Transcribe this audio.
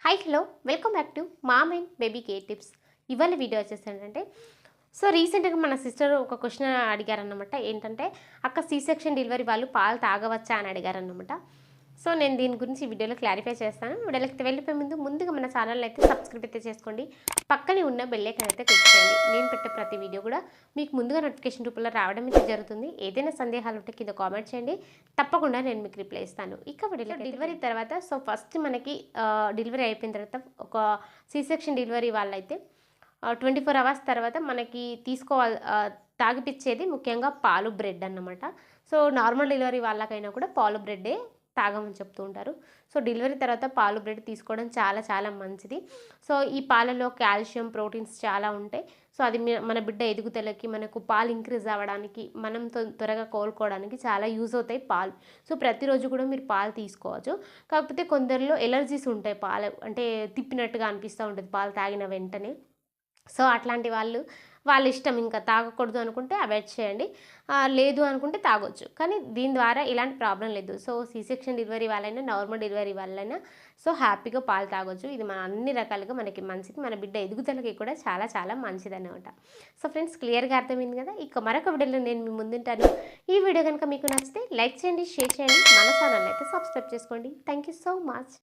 Hi hello welcome back to mom and baby care tips. ఇవాళ video వచ్చేసి ఏంటంటే రీసెంట్గా మన సిస్టర్ ఒక క్వశ్చన్ అడిగారన్నమాట. ఏంటంటే అక్క సి సెక్షన్ డెలివరీ వాళ్ళు పాలు తాగవచ్చా అని అడిగారన్నమాట. నేను దీని గురించి వీడియోలో క్లారిఫై చేస్తాను. వీడియోలోకి వెళ్ళిపోయే ముందుగా మన ఛానల్ అయితే సబ్స్క్రైబ్ అయితే చేసుకోండి. పక్కనే ఉన్న బెల్ ఐకాన్ అయితే క్లిక్ చేయండి. నేను పెట్టే ప్రతి వీడియో కూడా మీకు ముందుగా నోటిఫికేషన్ రూపంలో రావడం అయితే జరుగుతుంది. ఏదైనా సందేహాలు ఉంటే కింద కామెంట్ చేయండి, తప్పకుండా నేను మీకు రిప్లై ఇస్తాను. ఇక వీడియోలో డెలివరీ తర్వాత ఫస్ట్ మనకి డెలివరీ అయిపోయిన తర్వాత ఒక సి సెక్షన్ డెలివరీ వాళ్ళైతే 24 అవర్స్ తర్వాత మనకి తాగిపిచ్చేది ముఖ్యంగా పాలు, బ్రెడ్ అన్నమాట. నార్మల్ డెలివరీ వాళ్ళకైనా కూడా పాలు, బ్రెడ్డే తాగమని చెప్తూ ఉంటారు. డెలివరీ తర్వాత పాలు, బ్రెడ్ తీసుకోవడం చాలా చాలా మంచిది. ఈ పాలలో కాల్షియం, ప్రోటీన్స్ చాలా ఉంటాయి. అది మన బిడ్డ ఎదుగుదలకి, మనకు పాలు ఇంక్రీజ్ అవ్వడానికి, మనం త్వరగా కోలుకోవడానికి చాలా యూజ్ అవుతాయి పాలు. ప్రతిరోజు కూడా మీరు పాలు తీసుకోవచ్చు. కాకపోతే కొందరిలో ఎలర్జీస్ ఉంటాయి, పాలు అంటే తిప్పినట్టుగా అనిపిస్తూ ఉంటుంది పాలు తాగిన వెంటనే. అట్లాంటి వాళ్ళ ఇష్టం, ఇంకా తాగకూడదు అనుకుంటే అవాయిడ్ చేయండి, లేదు అనుకుంటే తాగొచ్చు. కానీ దీని ద్వారా ఇలాంటి ప్రాబ్లం లేదు. సి సెక్షన్ డెలివరీ వాళ్ళైనా, నార్మల్ డెలివరీ వాళ్ళైనా హ్యాపీగా పాలు తాగొచ్చు. ఇది మన అన్ని రకాలుగా మనకి మంచిది, మన బిడ్డ ఎదుగుదలకి కూడా చాలా చాలా మంచిది అనమాట. ఫ్రెండ్స్, క్లియర్గా అర్థమైంది కదా. ఇక మరొక వీడియోలో నేను మీ ముందుంటాను. ఈ వీడియో కనుక మీకు నచ్చితే లైక్ చేయండి, షేర్ చేయండి, మన ఛానల్ అయితే సబ్స్క్రైబ్ చేసుకోండి. Thank you so much.